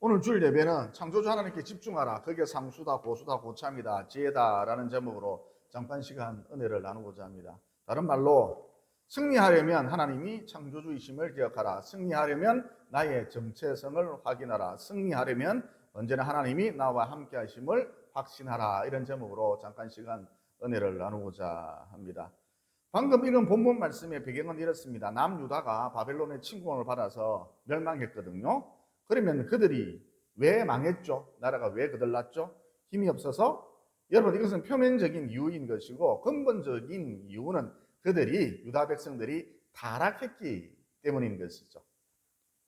오늘 주일 예배는 창조주 하나님께 집중하라. 그게 상수다, 고수다, 고참이다, 지혜다라는 제목으로 잠깐 시간 은혜를 나누고자 합니다. 다른 말로 승리하려면 하나님이 창조주이심을 기억하라. 승리하려면 나의 정체성을 확인하라. 승리하려면 언제나 하나님이 나와 함께 하심을 확신하라. 이런 제목으로 잠깐 시간 은혜를 나누고자 합니다. 방금 읽은 본문 말씀의 배경은 이렇습니다. 남유다가 바벨론의 침공을 받아서 멸망했거든요. 그러면 그들이 왜 망했죠? 나라가 왜 거들났죠? 힘이 없어서? 여러분, 이것은 표면적인 이유인 것이고 근본적인 이유는 그들이, 유다 백성들이 타락했기 때문인 것이죠.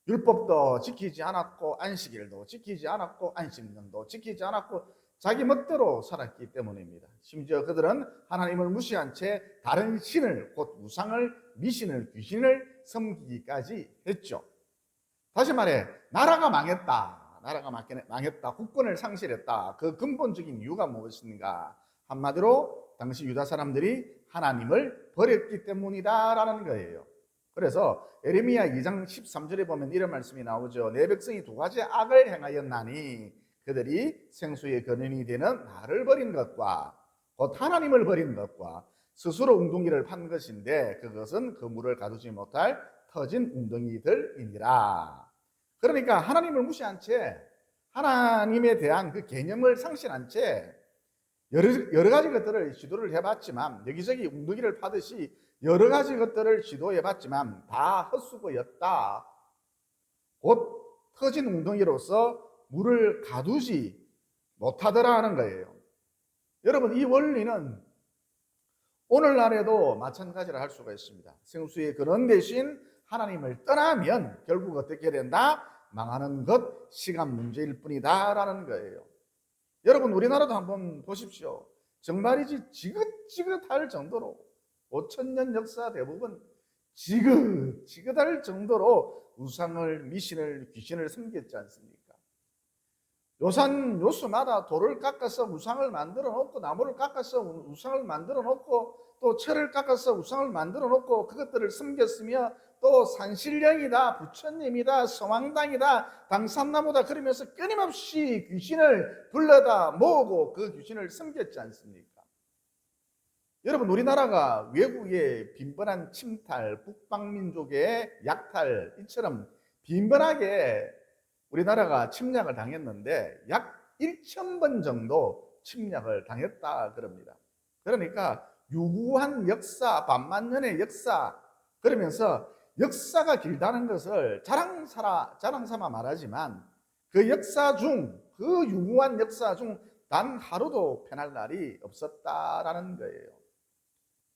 율법도 지키지 않았고 안식일도 지키지 않았고 안식년도 지키지 않았고 자기 멋대로 살았기 때문입니다. 심지어 그들은 하나님을 무시한 채 다른 신을, 곧 우상을, 미신을, 귀신을 섬기기까지 했죠. 다시 말해, 나라가 망했다. 나라가 망했다. 국권을 상실했다. 그 근본적인 이유가 무엇인가? 한마디로 당시 유다 사람들이 하나님을 버렸기 때문이다라는 거예요. 그래서 예레미야 2장 13절에 보면 이런 말씀이 나오죠. 내 백성이 두 가지 악을 행하였나니 그들이 생수의 근원이 되는 나를 버린 것과 곧 하나님을 버린 것과 스스로 웅덩이를 판 것인데 그것은 그 물을 가두지 못할 터진 웅덩이들이니라. 그러니까 하나님을 무시한 채 하나님에 대한 그 개념을 상실한 채 여러 가지 것들을 시도를 해봤지만 여기저기 웅덩이를 파듯이 여러 가지 것들을 시도해봤지만 다 헛수고였다. 곧 터진 웅덩이로서 물을 가두지 못하더라는 거예요. 여러분, 이 원리는 오늘날에도 마찬가지를 할 수가 있습니다. 생수의 근원 대신 하나님을 떠나면 결국 어떻게 된다? 망하는 것, 시간 문제일 뿐이다 라는 거예요. 여러분, 우리나라도 한번 보십시오. 정말이지 지긋지긋할 정도로 5,000년 역사 대부분 지긋지긋할 정도로 우상을, 미신을, 귀신을 섬겼지 않습니까? 요산 요수마다 돌을 깎아서 우상을 만들어 놓고 나무를 깎아서 우상을 만들어 놓고 또 철을 깎아서 우상을 만들어 놓고 그것들을 섬겼으며 또 산신령이다, 부처님이다, 서왕당이다, 당산나무다 그러면서 끊임없이 귀신을 불러다 모으고 그 귀신을 섬겼지 않습니까? 여러분, 우리나라가 외국의 빈번한 침탈, 북방민족의 약탈 이처럼 빈번하게 우리나라가 침략을 당했는데 약 1,000번 정도 침략을 당했다 그럽니다. 그러니까 유구한 역사, 반만년의 역사 그러면서 역사가 길다는 것을 자랑삼아 말하지만 그 역사 중, 그 유구한 역사 중 단 하루도 편할 날이 없었다라는 거예요.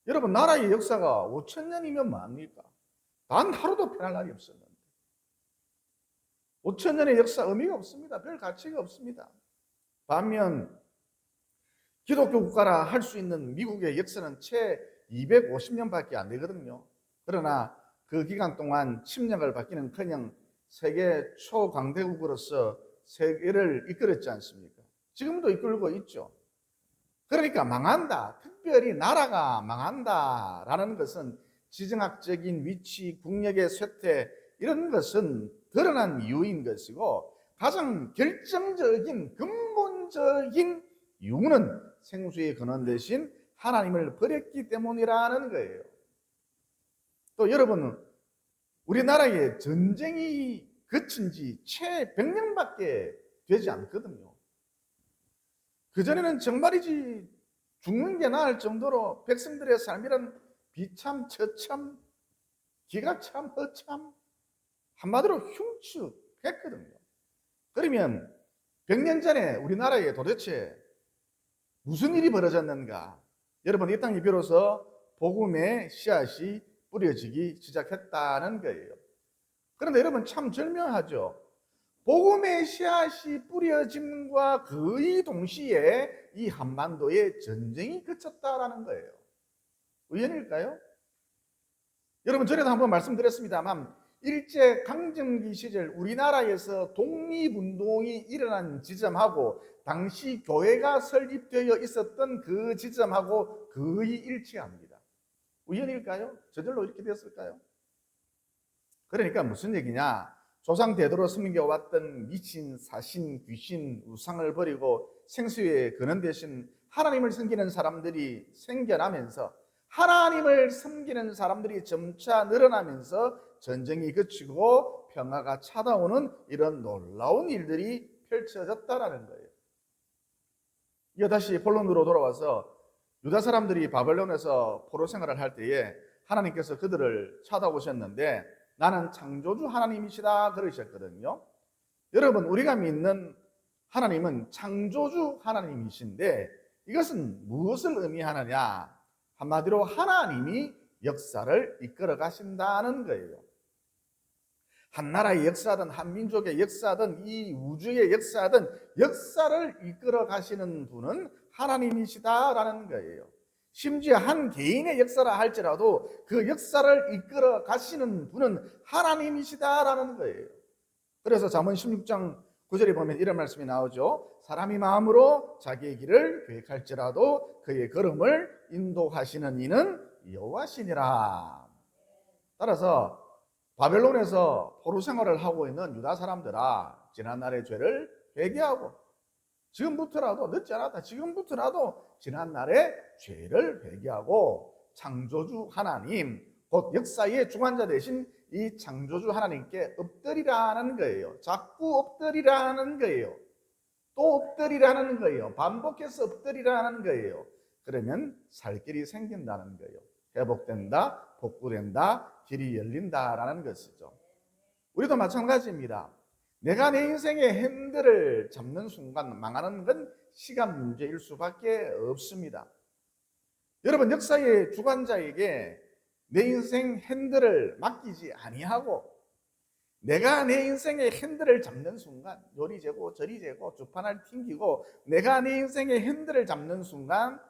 여러분, 나라의 역사가 5,000년이면 뭐합니까? 단 하루도 편할 날이 없었는데 5,000년의 역사 의미가 없습니다. 별 가치가 없습니다. 반면 기독교 국가라 할 수 있는 미국의 역사는 채 250년밖에 안 되거든요. 그러나 그 기간 동안 침략을 받기는커녕 세계 초강대국으로서 세계를 이끌었지 않습니까? 지금도 이끌고 있죠. 그러니까 망한다, 특별히 나라가 망한다라는 것은 지정학적인 위치, 국력의 쇠퇴 이런 것은 드러난 이유인 것이고 가장 결정적인 근본적인 이유는 생수의 근원 대신 하나님을 버렸기 때문이라는 거예요. 또 여러분, 우리나라에 전쟁이 그친 지 채 100년밖에 되지 않거든요. 그전에는 정말이지 죽는 게 나을 정도로 백성들의 삶이란 비참, 처참, 기가참, 허참 한마디로 흉측했거든요. 그러면 100년 전에 우리나라에 도대체 무슨 일이 벌어졌는가? 여러분, 이 땅에 비로소 복음의 씨앗이 뿌려지기 시작했다는 거예요. 그런데 여러분, 참 절묘하죠. 복음의 씨앗이 뿌려짐과 거의 동시에 이 한반도에 전쟁이 그쳤다라는 거예요. 우연일까요? 여러분, 전에도 한번 말씀드렸습니다만 일제강점기 시절 우리나라에서 독립운동이 일어난 지점하고 당시 교회가 설립되어 있었던 그 지점하고 거의 일치합니다. 우연일까요? 저절로 이렇게 됐을까요? 그러니까 무슨 얘기냐? 조상 대대로 섬겨왔던 미친, 사신, 귀신, 우상을 버리고 생수의 근원 대신 하나님을 섬기는 사람들이 생겨나면서 하나님을 섬기는 사람들이 점차 늘어나면서 전쟁이 그치고 평화가 찾아오는 이런 놀라운 일들이 펼쳐졌다라는 거예요. 이어 다시 본론으로 돌아와서 유다 사람들이 바벨론에서 포로 생활을 할 때에 하나님께서 그들을 찾아오셨는데 나는 창조주 하나님이시다 그러셨거든요. 여러분, 우리가 믿는 하나님은 창조주 하나님이신데 이것은 무엇을 의미하느냐? 한마디로 하나님이 역사를 이끌어 가신다는 거예요. 한 나라의 역사든 한 민족의 역사든 이 우주의 역사든 역사를 이끌어 가시는 분은 하나님이시다라는 거예요. 심지어 한 개인의 역사라 할지라도 그 역사를 이끌어 가시는 분은 하나님이시다라는 거예요. 그래서 잠언 16장 9절에 보면 이런 말씀이 나오죠. 사람이 마음으로 자기의 길을 계획할지라도 그의 걸음을 인도하시는 이는 여호와시니라. 따라서 바벨론에서 포로 생활을 하고 있는 유다 사람들아, 지난날의 죄를 회개하고 지금부터라도 늦지 않았다. 지금부터라도 지난날의 죄를 회개하고 창조주 하나님, 곧 역사의 주관자 되신 이 창조주 하나님께 엎드리라는 거예요. 자꾸 엎드리라는 거예요. 또 엎드리라는 거예요. 반복해서 엎드리라는 거예요. 그러면 살 길이 생긴다는 거예요. 회복된다, 복구된다, 길이 열린다라는 것이죠. 우리도 마찬가지입니다. 내가 내 인생의 핸들을 잡는 순간 망하는 건 시간 문제일 수밖에 없습니다. 여러분, 역사의 주관자에게 내 인생 핸들을 맡기지 아니하고 내가 내 인생의 핸들을 잡는 순간 요리 재고 저리 재고 주판을 튕기고 내가 내 인생의 핸들을 잡는 순간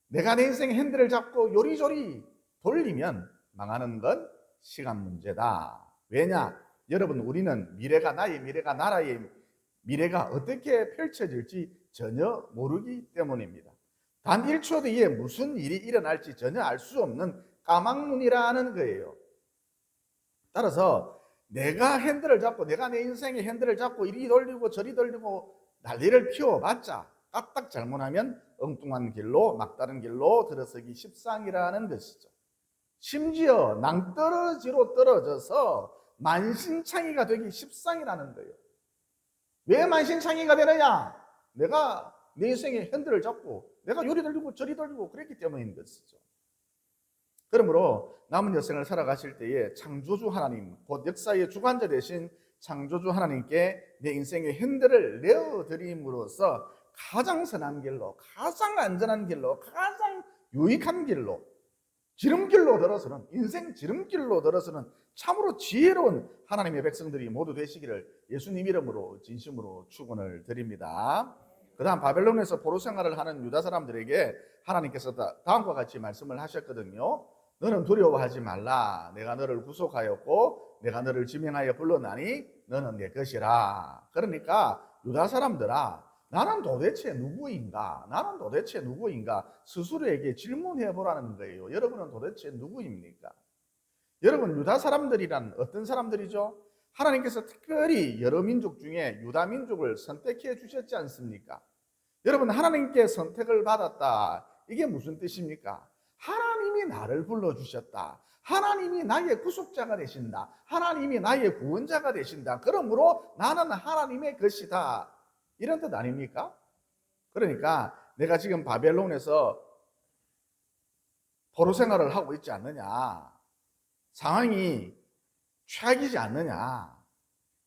내가 내 인생의 핸들을 잡고 요리조리 돌리면 망하는 건 시간 문제다. 왜냐? 여러분, 우리는 미래가 나의 미래가 나라의 미래가 어떻게 펼쳐질지 전혀 모르기 때문입니다. 단 1초 뒤에 무슨 일이 일어날지 전혀 알 수 없는 까막눈이라는 거예요. 따라서 내가 핸들을 잡고 내가 내 인생의 핸들을 잡고 이리 돌리고 저리 돌리고 난리를 피워봤자 까딱 잘못하면 엉뚱한 길로 막다른 길로 들어서기 십상이라는 것이죠. 심지어 낭떠러지로 떨어져서 만신창이가 되기 십상이라는 거예요. 왜 만신창이가 되느냐? 내가 내 인생의 핸들을 잡고 내가 요리 돌리고 저리 돌리고 그랬기 때문인 것이죠. 그러므로 남은 여생을 살아가실 때에 창조주 하나님, 곧 역사의 주관자 되신 창조주 하나님께 내 인생의 핸들을 내어드림으로써 가장 선한 길로, 가장 안전한 길로, 가장 유익한 길로, 지름길로 들어서는, 인생 지름길로 들어서는 참으로 지혜로운 하나님의 백성들이 모두 되시기를 예수님 이름으로 진심으로 축원을 드립니다. 그 다음 바벨론에서 포로 생활을 하는 유다 사람들에게 하나님께서 다음과 같이 말씀을 하셨거든요. 너는 두려워하지 말라. 내가 너를 구속하였고 내가 너를 지명하여 불러나니 너는 내 것이라. 그러니까 유다 사람들아, 나는 도대체 누구인가? 나는 도대체 누구인가? 스스로에게 질문해 보라는 거예요. 여러분은 도대체 누구입니까? 여러분, 유다 사람들이란 어떤 사람들이죠? 하나님께서 특별히 여러 민족 중에 유다 민족을 선택해 주셨지 않습니까? 여러분, 하나님께 선택을 받았다. 이게 무슨 뜻입니까? 하나님이 나를 불러주셨다. 하나님이 나의 구속자가 되신다. 하나님이 나의 구원자가 되신다. 그러므로 나는 하나님의 것이다. 이런 뜻 아닙니까? 그러니까 내가 지금 바벨론에서 포로 생활을 하고 있지 않느냐, 상황이 최악이지 않느냐,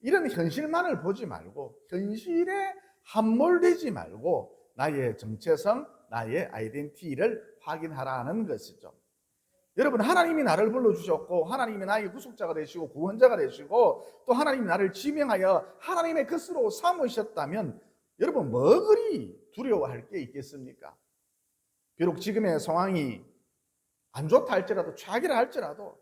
이런 현실만을 보지 말고 현실에 함몰되지 말고 나의 정체성, 나의 아이덴티티를 확인하라는 것이죠. 여러분, 하나님이 나를 불러주셨고 하나님이 나의 구속자가 되시고 구원자가 되시고 또 하나님이 나를 지명하여 하나님의 것으로 삼으셨다면 여러분, 뭐 그리 두려워할 게 있겠습니까? 비록 지금의 상황이 안 좋다 할지라도, 최악이라 할지라도,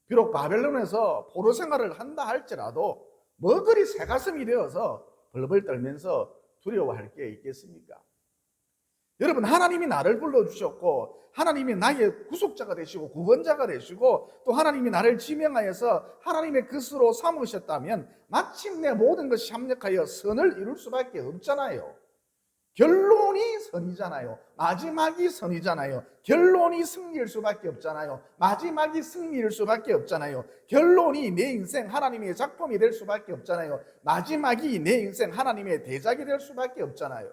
비록 바벨론에서 포로 생활을 한다 할지라도 뭐 그리 새가슴이 되어서 벌벌 떨면서 두려워할 게 있겠습니까? 여러분, 하나님이 나를 불러주셨고 하나님이 나의 구속자가 되시고 구원자가 되시고 또 하나님이 나를 지명하여서 하나님의 것으로 삼으셨다면 마침내 모든 것이 합력하여 선을 이룰 수밖에 없잖아요. 결론이 선이잖아요. 마지막이 선이잖아요. 결론이 승리일 수밖에 없잖아요. 마지막이 승리일 수밖에 없잖아요. 결론이 내 인생 하나님의 작품이 될 수밖에 없잖아요. 마지막이 내 인생 하나님의 대작이 될 수밖에 없잖아요.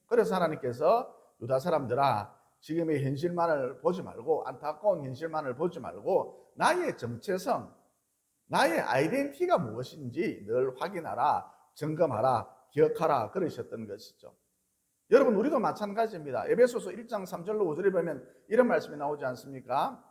그래서 하나님께서 유다 사람들아, 지금의 현실만을 보지 말고, 안타까운 현실만을 보지 말고 나의 정체성, 나의 아이덴티티가 무엇인지 늘 확인하라, 점검하라, 기억하라 그러셨던 것이죠. 여러분, 우리도 마찬가지입니다. 에베소서 1장 3절로 5절에 보면 이런 말씀이 나오지 않습니까?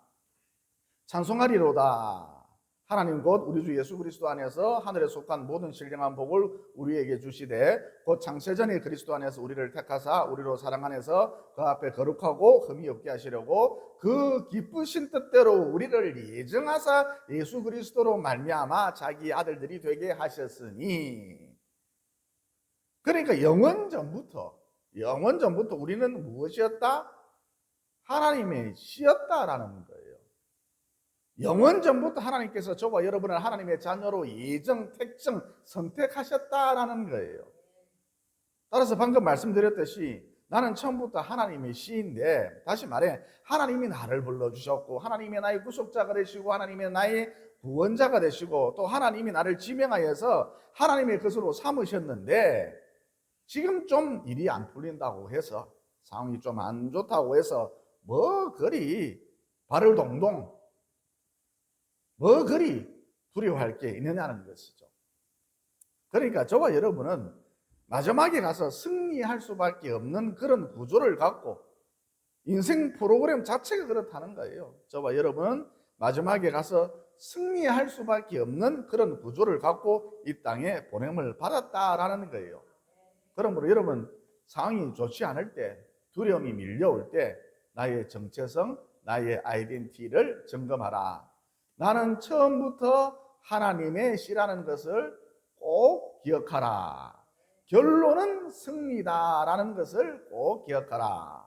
찬송하리로다. 하나님 곧 우리 주 예수 그리스도 안에서 하늘에 속한 모든 신령한 복을 우리에게 주시되 곧 창세전에 그리스도 안에서 우리를 택하사 우리로 사랑 안에서 그 앞에 거룩하고 흠이 없게 하시려고 그 기쁘신 뜻대로 우리를 예정하사 예수 그리스도로 말미암아 자기 아들들이 되게 하셨으니. 그러니까 영원 전부터 우리는 무엇이었다? 하나님의 씨였다라는 거예요. 영원 전부터 하나님께서 저와 여러분을 하나님의 자녀로 예정, 택정, 선택하셨다라는 거예요. 따라서 방금 말씀드렸듯이 나는 처음부터 하나님의 씨인데, 다시 말해 하나님이 나를 불러주셨고 하나님이 나의 구속자가 되시고 하나님이 나의 구원자가 되시고 또 하나님이 나를 지명하여서 하나님의 것으로 삼으셨는데, 지금 좀 일이 안 풀린다고 해서, 상황이 좀 안 좋다고 해서 뭐 그리 발을 동동, 뭐 그리 두려워할 게 있느냐는 것이죠. 그러니까 저와 여러분은 마지막에 가서 승리할 수밖에 없는 그런 구조를 갖고, 인생 프로그램 자체가 그렇다는 거예요. 저와 여러분은 마지막에 가서 승리할 수밖에 없는 그런 구조를 갖고 이 땅에 보냄을 받았다라는 거예요. 그러므로 여러분, 상황이 좋지 않을 때, 두려움이 밀려올 때 나의 정체성, 나의 아이덴티티를 점검하라. 나는 처음부터 하나님의 씨라는 것을 꼭 기억하라. 결론은 승리다라는 것을 꼭 기억하라.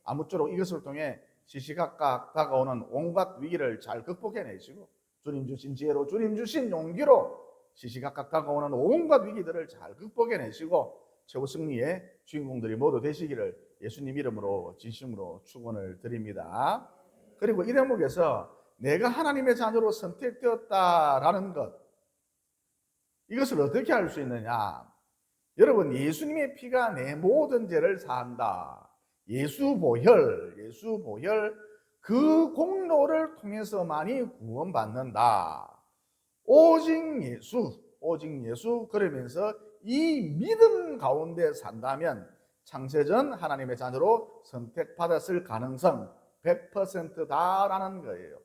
아무쪼록 이것을 통해 시시각각 다가오는 온갖 위기를 잘 극복해내시고 주님 주신 지혜로, 주님 주신 용기로 시시각각 다가오는 온갖 위기들을 잘 극복해내시고 최후 승리의 주인공들이 모두 되시기를 예수님 이름으로 진심으로 축원을 드립니다. 그리고 이 대목에서 내가 하나님의 자녀로 선택되었다라는 것, 이것을 어떻게 알 수 있느냐? 여러분, 예수님의 피가 내 모든 죄를 사한다. 예수보혈, 그 공로를 통해서만이 구원받는다. 오직 예수, 그러면서 이 믿음 가운데 산다면 창세전 하나님의 자녀로 선택받았을 가능성 100%다라는 거예요.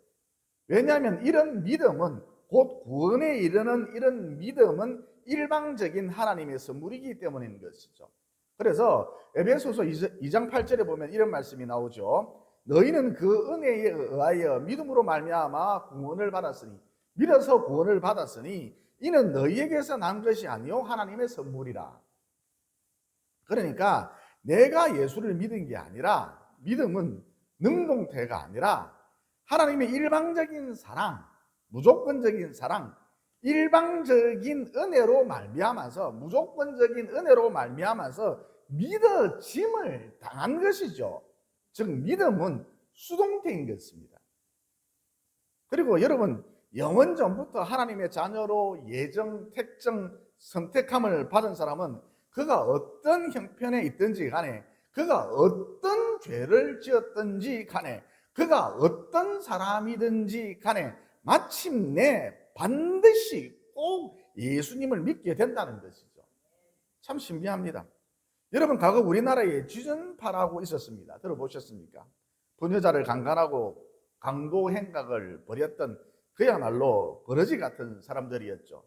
왜냐하면 이런 믿음은, 곧 구원에 이르는 이런 믿음은 일방적인 하나님의 선물이기 때문인 것이죠. 그래서 에베소서 2장 8절에 보면 이런 말씀이 나오죠. 너희는 그 은혜에 의하여 믿음으로 말미암아 구원을 받았으니, 믿어서 구원을 받았으니 이는 너희에게서 난 것이 아니요 하나님의 선물이라. 그러니까 내가 예수를 믿은 게 아니라, 믿음은 능동태가 아니라 하나님의 일방적인 사랑, 무조건적인 사랑, 일방적인 은혜로 말미암아서, 무조건적인 은혜로 말미암아서 믿어짐을 당한 것이죠. 즉 믿음은 수동태인 것입니다. 그리고 여러분, 영원 전부터 하나님의 자녀로 예정, 택정, 선택함을 받은 사람은 그가 어떤 형편에 있든지 간에, 그가 어떤 죄를 지었든지 간에, 그가 어떤 사람이든지 간에 마침내 반드시 꼭 예수님을 믿게 된다는 것이죠. 참 신비합니다. 여러분, 과거 우리나라에 지전파라고 있었습니다. 들어보셨습니까? 부녀자를 강간하고 강도 행각을 벌였던 그야말로 버러지 같은 사람들이었죠.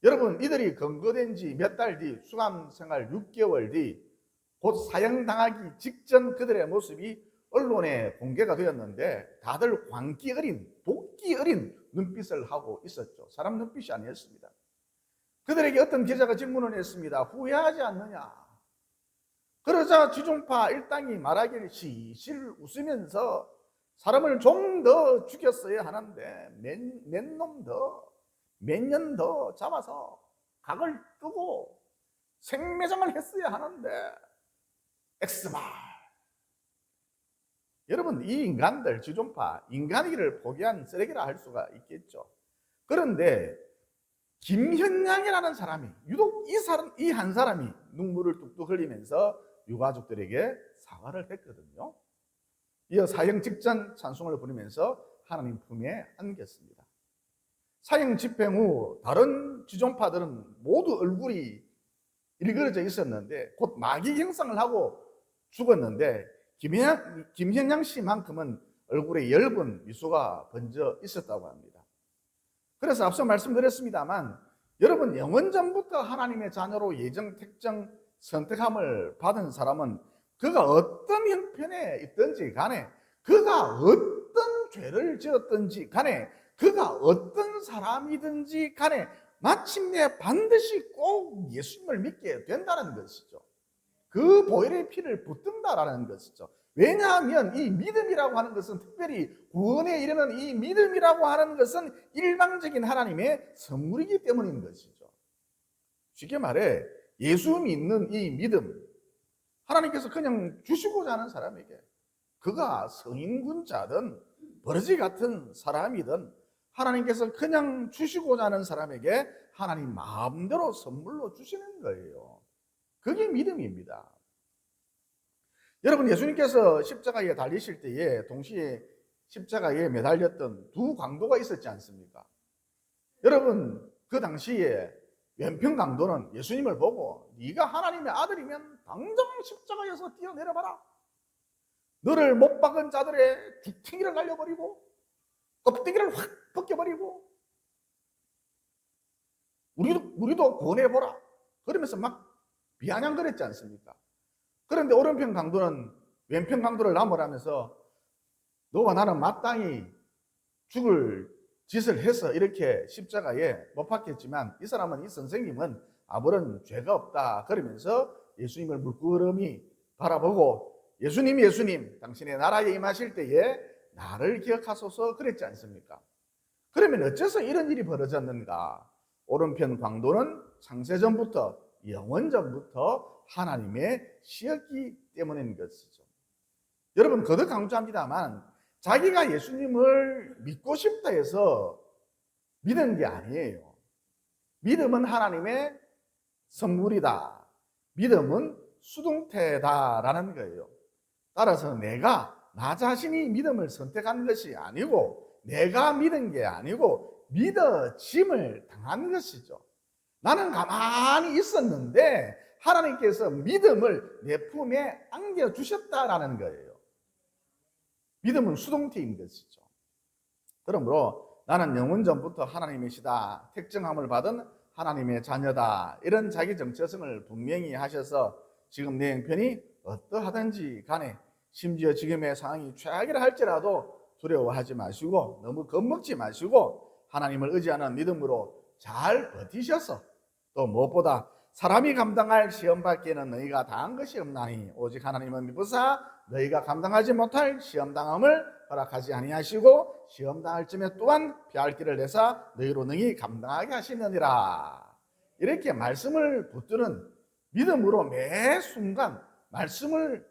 여러분, 이들이 검거된 지 몇 달 뒤, 수감 생활 6개월 뒤, 곧 사형당하기 직전 그들의 모습이 언론에 공개가 되었는데 다들 광기 어린, 복기 어린 눈빛을 하고 있었죠. 사람 눈빛이 아니었습니다. 그들에게 어떤 기자가 질문을 했습니다. 후회하지 않느냐? 그러자 지존파 일당이 말하기를 실실 웃으면서 사람을 좀 더 죽였어야 하는데 몇 놈 더, 몇 년 더 잡아서 각을 뜨고 생매장을 했어야 하는데 엑스말. 여러분, 이 인간들, 지존파, 인간이기를 포기한 쓰레기라 할 수가 있겠죠. 그런데 김현양이라는 사람이, 유독 이 한 사람이 눈물을 뚝뚝 흘리면서 유가족들에게 사과를 했거든요. 이어 사형 직전 찬송을 부르면서 하나님 품에 안겼습니다. 사형 집행 후 다른 지존파들은 모두 얼굴이 일그러져 있었는데 곧 마귀 형상을 하고 죽었는데 김현양 씨만큼은 얼굴에 엷은 미소가 번져 있었다고 합니다. 그래서 앞서 말씀드렸습니다만 여러분, 영원전부터 하나님의 자녀로 예정, 택정, 선택함을 받은 사람은 그가 어떤 형편에 있든지 간에, 그가 어떤 죄를 지었든지 간에, 그가 어떤 사람이든지 간에 마침내 반드시 꼭 예수님을 믿게 된다는 것이죠. 그 보혈의 피를 붙든다라는 것이죠. 왜냐하면 이 믿음이라고 하는 것은, 특별히 구원에 이르는 이 믿음이라고 하는 것은 일방적인 하나님의 선물이기 때문인 것이죠. 쉽게 말해 예수 믿는 이 믿음, 하나님께서 그냥 주시고자 하는 사람에게, 그가 성인군자든 버러지 같은 사람이든 하나님께서 그냥 주시고자 하는 사람에게 하나님 마음대로 선물로 주시는 거예요. 그게 믿음입니다. 여러분, 예수님께서 십자가에 달리실 때에 동시에 십자가에 매달렸던 두 강도가 있었지 않습니까? 여러분, 그 당시에 왼편 강도는 예수님을 보고 네가 하나님의 아들이면 당장 십자가에서 뛰어내려봐라. 너를 못 박은 자들의 죽탱이를 날려버리고 껍데기를 확 벗겨버리고 우리도 구원해보라. 그러면서 막 비아냥거렸지 않습니까? 그런데 오른편 강도는 왼편 강도를 나무라면서 너와 나는 마땅히 죽을 짓을 해서 이렇게 십자가에 못 박혔지만 이 사람은, 이 선생님은 아무런 죄가 없다 그러면서 예수님을 물끄러미 바라보고 예수님 당신의 나라에 임하실 때에 나를 기억하소서 그랬지 않습니까? 그러면 어째서 이런 일이 벌어졌는가? 오른편 강도는 창세전부터 영원전부터 하나님의 시였기 때문인 것이죠. 여러분, 거듭 강조합니다만 자기가 예수님을 믿고 싶다 해서 믿은 게 아니에요. 믿음은 하나님의 선물이다. 믿음은 수동태다라는 거예요. 따라서 내가 나 자신이 믿음을 선택한 것이 아니고, 내가 믿은 게 아니고 믿어짐을 당한 것이죠. 나는 가만히 있었는데 하나님께서 믿음을 내 품에 안겨주셨다라는 거예요. 믿음은 수동태인 것이죠. 그러므로 나는 영원전부터 하나님이시다, 택정함을 받은 하나님의 자녀다, 이런 자기 정체성을 분명히 하셔서 지금 내 형편이 어떠하든지 간에, 심지어 지금의 상황이 최악이라 할지라도 두려워하지 마시고 너무 겁먹지 마시고 하나님을 의지하는 믿음으로 잘 버티셔서, 또 무엇보다 사람이 감당할 시험밖에는 너희가 당한 것이 없나니 오직 하나님은 미부사 너희가 감당하지 못할 시험당함을 허락하지 아니하시고 시험당할 쯤에 또한 피할 길을 내사 너희로 능히 감당하게 하시느니라. 이렇게 말씀을 붙드는, 믿음으로 매 순간 말씀을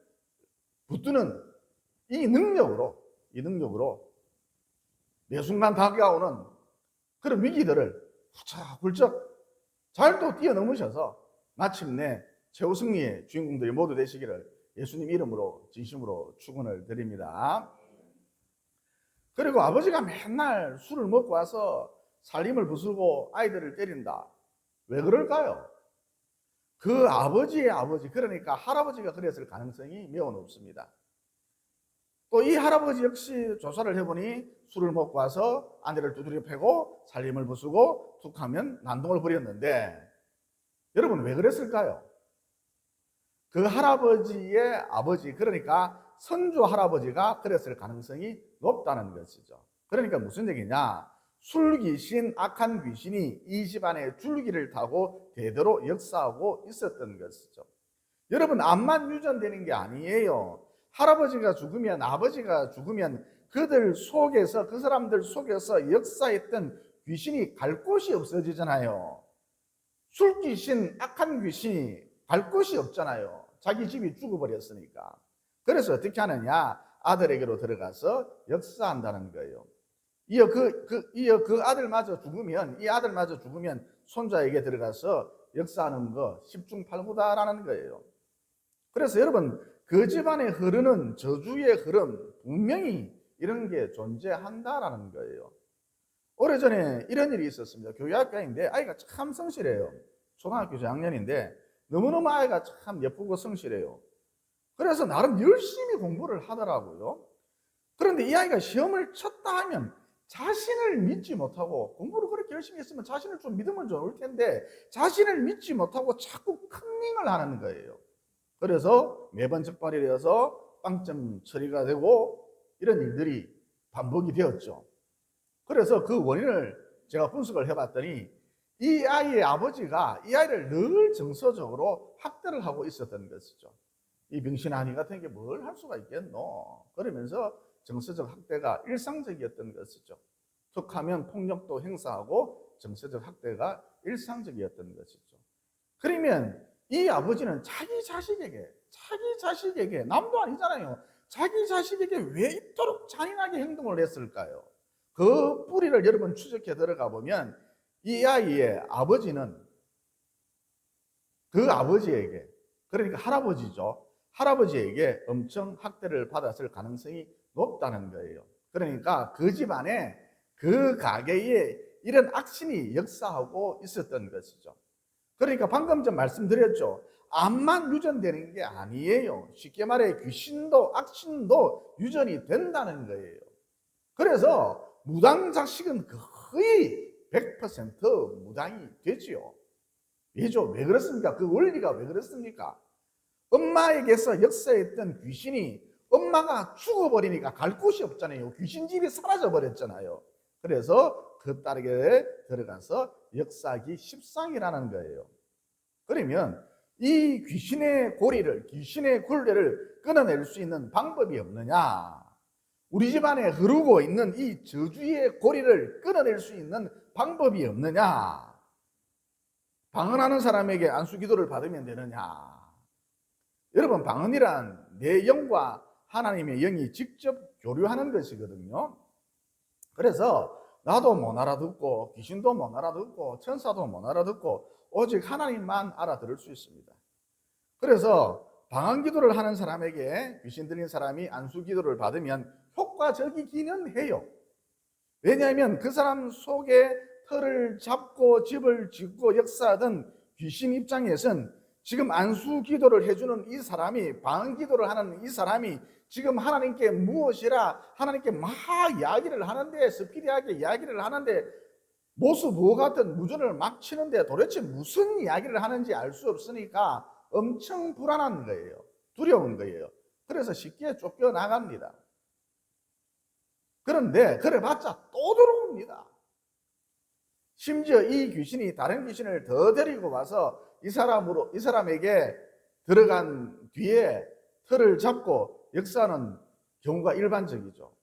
붙드는 이 능력으로 매 순간 다가오는 그런 위기들을 훌쩍훌쩍 잘 또 뛰어넘으셔서 마침내 최후승리의 주인공들이 모두 되시기를 예수님 이름으로 진심으로 축원을 드립니다. 그리고 아버지가 맨날 술을 먹고 와서 살림을 부수고 아이들을 때린다. 왜 그럴까요? 그 아버지의 아버지, 그러니까 할아버지가 그랬을 가능성이 매우 높습니다. 또 이 할아버지 역시 조사를 해보니 술을 먹고 와서 아내를 두드려 패고 살림을 부수고 툭하면 난동을 부렸는데, 여러분 왜 그랬을까요? 그 할아버지의 아버지, 그러니까 선조 할아버지가 그랬을 가능성이 높다는 것이죠. 그러니까 무슨 얘기냐? 술귀신, 악한 귀신이 이 집안의 줄기를 타고 대대로 역사하고 있었던 것이죠. 여러분, 암만 유전되는 게 아니에요. 할아버지가 죽으면, 아버지가 죽으면 그들 속에서, 그 사람들 속에서 역사했던 귀신이 갈 곳이 없어지잖아요. 술귀신, 악한 귀신이 갈 곳이 없잖아요. 자기 집이 죽어버렸으니까. 그래서 어떻게 하느냐? 아들에게로 들어가서 역사한다는 거예요. 이어 그 아들마저 죽으면, 이 아들마저 죽으면 손자에게 들어가서 역사하는 거 십중팔구다라는 거예요. 그래서 여러분, 그 집안에 흐르는 저주의 흐름, 분명히 이런 게 존재한다라는 거예요. 오래전에 이런 일이 있었습니다. 교회 학교인데 아이가 참 성실해요. 초등학교 저학년인데 너무너무 아이가 참 예쁘고 성실해요. 그래서 나름 열심히 공부를 하더라고요. 그런데 이 아이가 시험을 쳤다 하면 자신을 믿지 못하고, 공부를 그렇게 열심히 했으면 자신을 좀 믿으면 좋을 텐데 자신을 믿지 못하고 자꾸 컨닝을 하는 거예요. 그래서 매번 적발이 되어서 빵점 처리가 되고 이런 일들이 반복이 되었죠. 그래서 그 원인을 제가 분석을 해봤더니 이 아이의 아버지가 이 아이를 늘 정서적으로 학대를 하고 있었던 것이죠. 이 병신아니 같은 게 뭘 할 수가 있겠노? 그러면서 정서적 학대가 일상적이었던 것이죠. 툭하면 폭력도 행사하고 정서적 학대가 일상적이었던 것이죠. 그러면 이 아버지는 자기 자식에게 남도 아니잖아요. 자기 자식에게 왜 이토록 잔인하게 행동을 했을까요? 그 뿌리를 여러분 추적해 들어가 보면 이 아이의 아버지는 그 아버지에게, 그러니까 할아버지죠. 할아버지에게 엄청 학대를 받았을 가능성이 높다는 거예요. 그러니까 그 집안에, 그 가게에 이런 악신이 역사하고 있었던 것이죠. 그러니까 방금 전 말씀드렸죠. 암만 유전되는 게 아니에요. 쉽게 말해 귀신도 악신도 유전이 된다는 거예요. 그래서 무당자식은 거의 100% 무당이 되지요. 왜죠? 왜 그렇습니까? 그 원리가 왜 그렇습니까? 엄마에게서 역사했던 귀신이 엄마가 죽어버리니까 갈 곳이 없잖아요. 귀신집이 사라져버렸잖아요. 그래서 그 딸에게 들어가서 역사하기 십상이라는 거예요. 그러면 이 귀신의 고리를, 귀신의 굴레를 끊어낼 수 있는 방법이 없느냐? 우리 집안에 흐르고 있는 이 저주의 고리를 끊어낼 수 있는 방법이 없느냐? 방언하는 사람에게 안수기도를 받으면 되느냐? 여러분, 방언이란 내 영과 하나님의 영이 직접 교류하는 것이거든요. 그래서 나도 못 알아듣고 귀신도 못 알아듣고 천사도 못 알아듣고 오직 하나님만 알아들을 수 있습니다. 그래서 방언기도를 하는 사람에게, 귀신 들린 사람이 안수기도를 받으면 효과적이기는 해요. 왜냐하면 그 사람 속에 털을 잡고 집을 짓고 역사하던 귀신 입장에선 지금 안수기도를 해주는 이 사람이, 방언기도를 하는 이 사람이 지금 하나님께 무엇이라 하나님께 막 이야기를 하는데, 스피디하게 이야기를 하는데 모습 같은 무전을 막 치는데 도대체 무슨 이야기를 하는지 알 수 없으니까 엄청 불안한 거예요. 두려운 거예요. 그래서 쉽게 쫓겨나갑니다. 그런데 그래봤자 또 들어옵니다. 심지어 이 귀신이 다른 귀신을 더 데리고 와서 이 사람에게 들어간 뒤에 털을 잡고 역사하는 경우가 일반적이죠.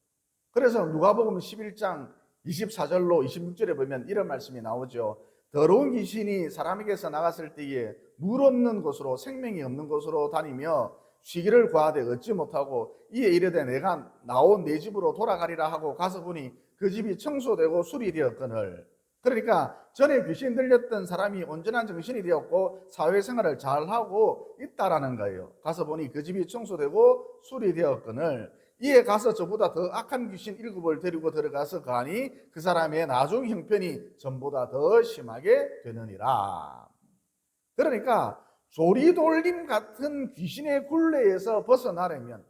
그래서 누가복음 11장 24절로 26절에 보면 이런 말씀이 나오죠. 더러운 귀신이 사람에게서 나갔을 때에 물 없는 곳으로, 생명이 없는 곳으로 다니며 쉬기를 구하되 얻지 못하고 이에 이르되 내가 나온 내 집으로 돌아가리라 하고 가서 보니 그 집이 청소되고 수리되었거늘. 그러니까 전에 귀신 들렸던 사람이 온전한 정신이 되었고 사회생활을 잘하고 있다라는 거예요. 가서 보니 그 집이 청소되고 수리되었거늘 이에 가서 저보다 더 악한 귀신 7을 데리고 들어가서 가니 그 사람의 나중 형편이 전보다 더 심하게 되느니라. 그러니까 조리돌림 같은 귀신의 굴레에서 벗어나려면,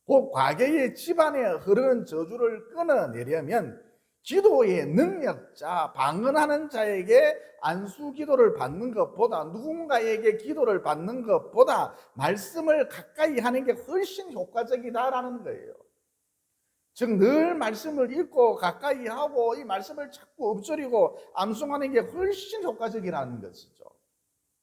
그 과거의 집안에 흐르는 저주를 끊어내려면 기도의 능력자, 방언하는 자에게 안수기도를 받는 것보다, 누군가에게 기도를 받는 것보다 말씀을 가까이 하는 게 훨씬 효과적이다라는 거예요. 즉 늘 말씀을 읽고 가까이 하고 이 말씀을 자꾸 읊조리고 암송하는 게 훨씬 효과적이라는 것이죠.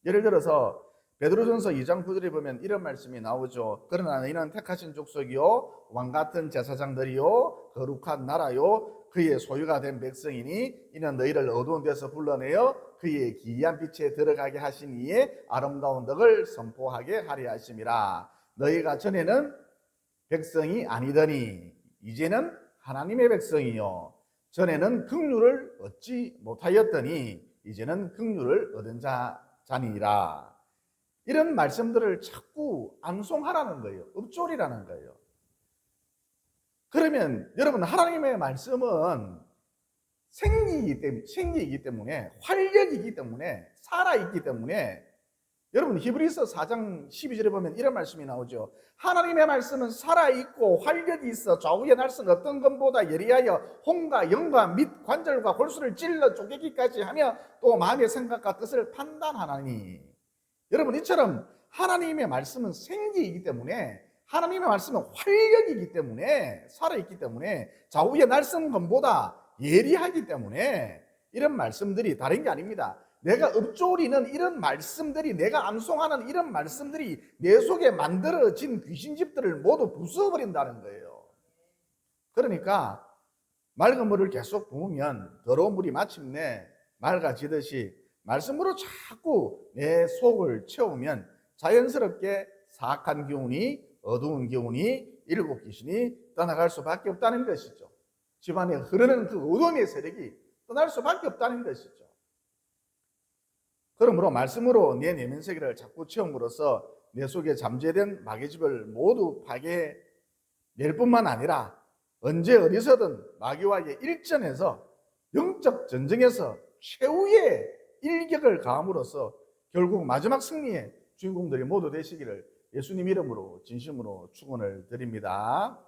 예를 들어서 베드로전서 2장 9절에 보면 이런 말씀이 나오죠. 그러나 너희는 택하신 족속이요 왕같은 제사장들이요 거룩한 나라요 그의 소유가 된 백성이니 이는 너희를 어두운 데서 불러내어 그의 기이한 빛에 들어가게 하신 이의 아름다운 덕을 선포하게 하려 하심이라. 너희가 전에는 백성이 아니더니 이제는 하나님의 백성이요 전에는 긍휼을 얻지 못하였더니 이제는 긍휼을 얻은 자니라. 이런 말씀들을 자꾸 암송하라는 거예요. 읊조리라는 거예요. 그러면 여러분, 하나님의 말씀은 생기이기 때문에, 활력이기 때문에, 살아있기 때문에, 여러분 히브리서 4장 12절에 보면 이런 말씀이 나오죠. 하나님의 말씀은 살아있고 활력이 있어 좌우의 날선 어떤 것보다 예리하여 혼과 영과 및 관절과 골수를 찔러 쪼개기까지 하며 또 마음의 생각과 뜻을 판단하나니. 여러분, 이처럼 하나님의 말씀은 생기이기 때문에, 하나님의 말씀은 활력이기 때문에, 살아있기 때문에, 좌우의 날선 것보다 예리하기 때문에 이런 말씀들이 다른 게 아닙니다. 내가 읊조리는 이런 말씀들이, 내가 암송하는 이런 말씀들이 내 속에 만들어진 귀신집들을 모두 부숴버린다는 거예요. 그러니까 맑은 물을 계속 부으면 더러운 물이 마침내 맑아지듯이 말씀으로 자꾸 내 속을 채우면 자연스럽게 사악한 기운이, 어두운 기운이, 일곱 귀신이 떠나갈 수밖에 없다는 것이죠. 집안에 흐르는 그 어둠의 세력이 떠날 수밖에 없다는 것이죠. 그러므로 말씀으로 내 내면 세계를 자꾸 채움으로써 내 속에 잠재된 마귀집을 모두 파괴낼 뿐만 아니라 언제 어디서든 마귀와의 일전에서, 영적 전쟁에서 최후의 일격을 가함으로써 결국 마지막 승리의 주인공들이 모두 되시기를 예수님 이름으로 진심으로 축원을 드립니다.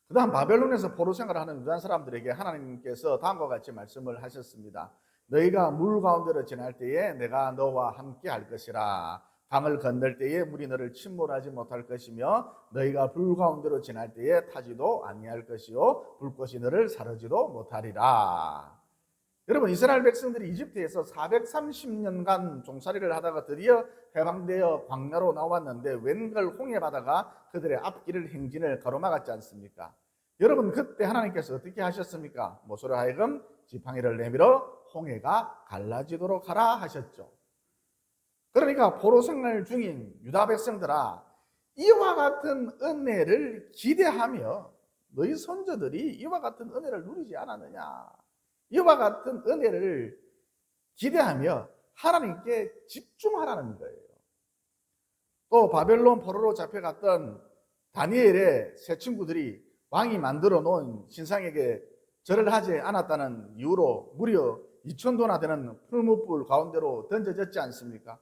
그 다음 바벨론에서 포로 생활을 하는 유다인 사람들에게 하나님께서 다음과 같이 말씀을 하셨습니다. 너희가 물 가운데로 지날 때에 내가 너와 함께 할 것이라. 강을 건널 때에 물이 너를 침몰하지 못할 것이며 너희가 불 가운데로 지날 때에 타지도 아니할 것이요 불꽃이 너를 사르지도 못하리라. 여러분, 이스라엘 백성들이 이집트에서 430년간 종살이를 하다가 드디어 해방되어 광야로 나왔는데 웬걸 홍해바다가 그들의 앞길을 행진을 가로막았지 않습니까? 여러분, 그때 하나님께서 어떻게 하셨습니까? 모세로 하여금 지팡이를 내밀어 홍해가 갈라지도록 하라 하셨죠. 그러니까 포로 생활 중인 유다 백성들아, 이와 같은 은혜를 기대하며 너희 선조들이 이와 같은 은혜를 누리지 않았느냐? 이와 같은 은혜를 기대하며 하나님께 집중하라는 거예요. 또 바벨론 포로로 잡혀갔던 다니엘의 세 친구들이 왕이 만들어 놓은 신상에게 절을 하지 않았다는 이유로 무려 2000도나 되는 풀무불 가운데로 던져졌지 않습니까?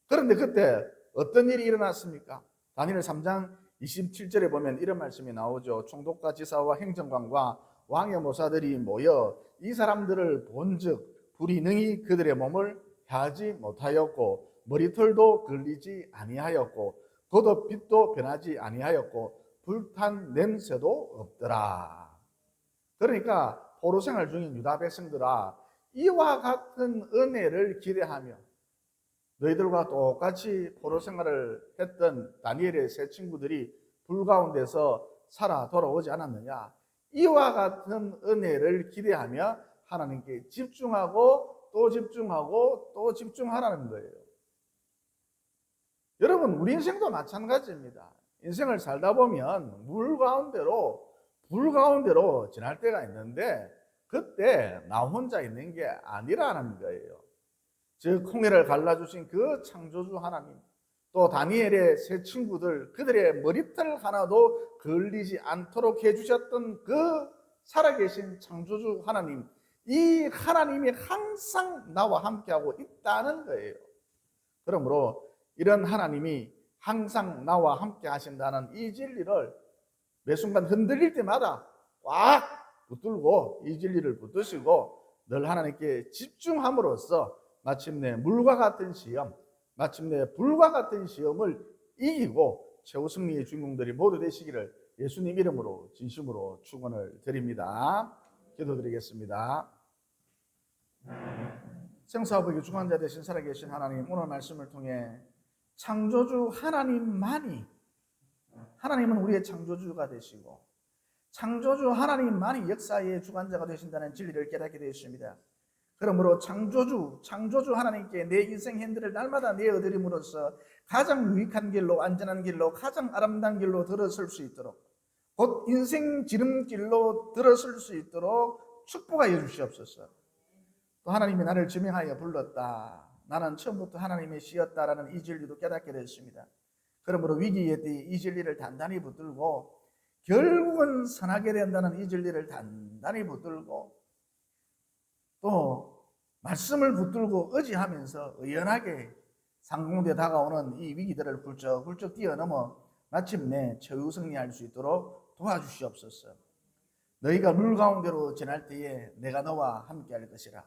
그런데 그때 어떤 일이 일어났습니까? 다니엘 3장 27절에 보면 이런 말씀이 나오죠. 총독과 지사와 행정관과 왕의 모사들이 모여 이 사람들을 본즉 불이 능히 그들의 몸을 해하지 못하였고 머리털도 걸리지 아니하였고 겉옷빛도 변하지 아니하였고 불탄 냄새도 없더라. 그러니까 포로 생활 중인 유다 백성들아, 이와 같은 은혜를 기대하며 너희들과 똑같이 포로 생활을 했던 다니엘의 세 친구들이 불 가운데서 살아 돌아오지 않았느냐? 이와 같은 은혜를 기대하며 하나님께 집중하고 또 집중하고 또 집중하라는 거예요. 여러분, 우리 인생도 마찬가지입니다. 인생을 살다 보면 불 가운데로 지날 때가 있는데 그때 나 혼자 있는 게 아니라는 거예요. 즉 홍해를 갈라주신 그 창조주 하나님, 또 다니엘의 세 친구들, 그들의 머리털 하나도 걸리지 않도록 해주셨던 그 살아계신 창조주 하나님, 이 하나님이 항상 나와 함께하고 있다는 거예요. 그러므로 이런 하나님이 항상 나와 함께 하신다는 이 진리를 매 순간 흔들릴 때마다 꽉 붙들고 이 진리를 붙드시고 늘 하나님께 집중함으로써 마침내 물과 같은 시험, 마침내 불과 같은 시험을 이기고 최후 승리의 주인공들이 모두 되시기를 예수님 이름으로 진심으로 축원을 드립니다. 기도드리겠습니다. 생사화복의 주관자 되신 살아계신 하나님, 오늘 말씀을 통해 창조주 하나님만이, 하나님은 우리의 창조주가 되시고 창조주 하나님만이 역사의 주관자가 되신다는 진리를 깨닫게 되었습니다. 그러므로 창조주 하나님께 내 인생 핸들을 날마다 내어드림으로써 가장 유익한 길로, 안전한 길로, 가장 아름다운 길로 들어설 수 있도록, 곧 인생 지름길로 들어설 수 있도록 축복하여 주시옵소서. 또 하나님이 나를 지명하여 불렀다, 나는 처음부터 하나님의 씨였다라는 이 진리도 깨닫게 됐습니다. 그러므로 위기에 대해 이 진리를 단단히 붙들고 결국은 선하게 된다는 이 진리를 단단히 붙들고 또 말씀을 붙들고 의지하면서 의연하게 상공대 다가오는 이 위기들을 훌쩍훌쩍 뛰어넘어 마침내 최후승리할 수 있도록 도와주시옵소서. 너희가 물 가운데로 지날 때에 내가 너와 함께 할 것이라.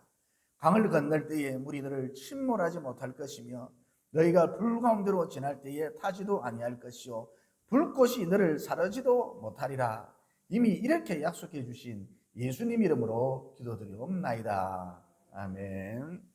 강을 건널 때에 물이 너를 침몰하지 못할 것이며 너희가 불 가운데로 지날 때에 타지도 아니할 것이요 불꽃이 너를 사르지도 못하리라. 이미 이렇게 약속해 주신 예수님 이름으로 기도드리옵나이다. 아멘.